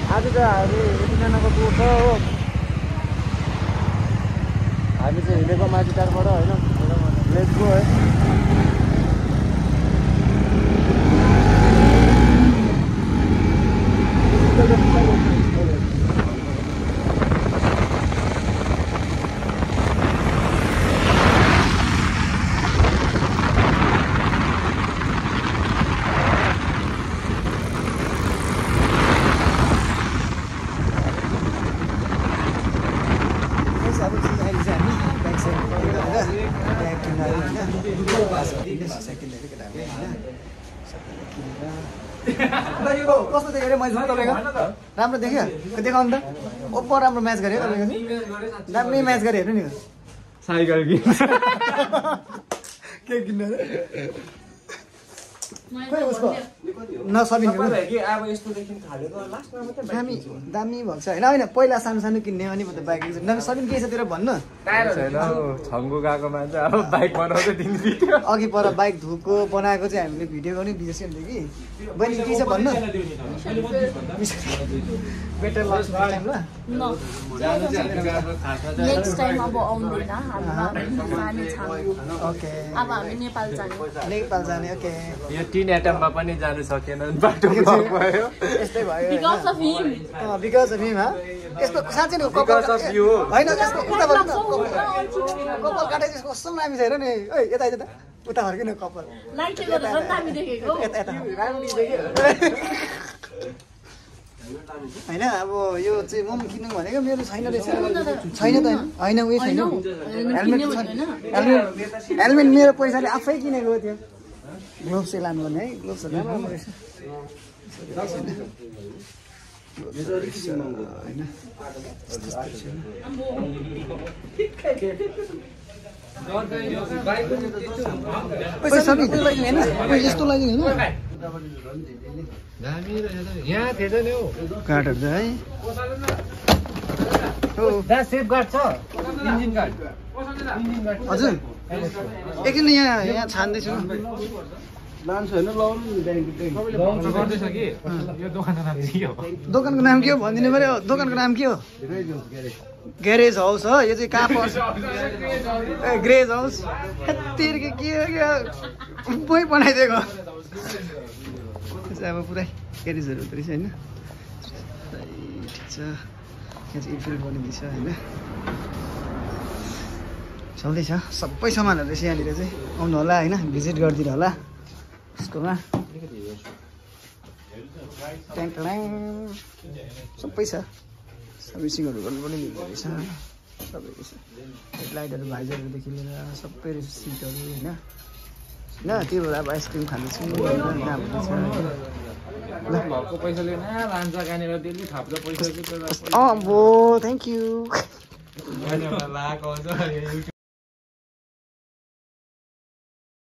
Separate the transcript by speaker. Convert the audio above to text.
Speaker 1: आज त हामी यतिजनाको टुर छ हो हामी चाहिँ हिँडेको माथिटारबाट होइन लेट्स गो है कस्तो देख्यो मैले तपाईँको राम्रो देख्यो देखाउनु त ओप्पो राम्रो म्याच गऱ्यो तपाईँको दामी म्याच गऱ्यो हेर्नु नि
Speaker 2: साइकल
Speaker 1: के किन्नु खोइ उसको नसबिन दामी दामी भएको छ होइन होइन पहिला सानो सानो किन्ने अनि त बाइक सबिन के छ तेरो भन्नु
Speaker 2: छङ्गु गएको मान्छे अब बाइक बनाउँदै दिन्छ
Speaker 1: अघि पर बाइक धुको बनाएको चाहिँ हामीले भिडियो गर्ने बिर्सिहाल्यो कि बहिनी के छ भन्नु बेटर लाग्छ टाइम ल
Speaker 3: नेक्स्ट टाइम अब आउँदैन हामी
Speaker 1: ओके
Speaker 3: अब हामी नेपाल
Speaker 1: जाने ओके
Speaker 2: यो 3 एटममा पनि जानु सकेन बाटो ब्लक भयो
Speaker 1: यस्तै भयो
Speaker 3: because of him
Speaker 1: because of him हा यस्तो साँच्चै नि
Speaker 2: बिकज अफ यु
Speaker 1: हैन यसको उता कपाल काटे त्यसको कस्तो दामी छ हेर नि ओइ यता यता उता फर्किनु कपाल
Speaker 3: लाइटले गर्दा झन् दामी देखेको
Speaker 1: यता यता राम्रो देख्यो हैन अब यो चाहिँ म किन्नु भनेको मेरो छैन रहेछ छैन त हैन उयो छैन हेलमेट मेरो पैसाले आफै किनेको थियो ग्लोभ्स चाहिँ लानुपर्ने है ग्लोभ्स राम्रो रहेछ पैसा सकिन्छ होइन यस्तो लाग्यो होइन
Speaker 2: यहाँ थिएछ नि हौ
Speaker 1: काठहरू छ है
Speaker 2: त्यहाँ सेफ गार्ड छ इन्जिन गार्ड
Speaker 1: हजुर एकछिन यहाँ छान्दैछु लान्छु होइन लाउनु
Speaker 2: गर्दैछ कि यो दोकानको नाम के हो
Speaker 1: दोकानको नाम के हो भनिदिनु पऱ्यो दोकानको नाम के हो ग्यारेज हाउस हो यो चाहिँ कहाँ पर्छ ग्यारेज हाउस तेर्के के मै बनाइदिएको अब पुरै ग्यारेजहरू हुँदो रहेछ होइन ठिक छ यहाँ चाहिँ इन्फिल बनिँदैछ होइन चल्दैछ सबै सामानहरू रहेछ यहाँनिर चाहिँ आउनु होला होइन भिजिट गरिदिनु होला यसकोमा सबै छ सर्भिसिङहरू गर्नु पनि मिल्दो रहेछ सबै रहेछ हेडलाइटहरू भाइजरहरूदेखि लिएर सबै रहेछ सिटहरू होइन होइन त्यो भएर अब आइसक्रिम खाँदैछु
Speaker 2: घरको पैसाले न लान्छ कहाँनिर डेली थप्छ पैसा
Speaker 1: अँ थ्याङ्क यू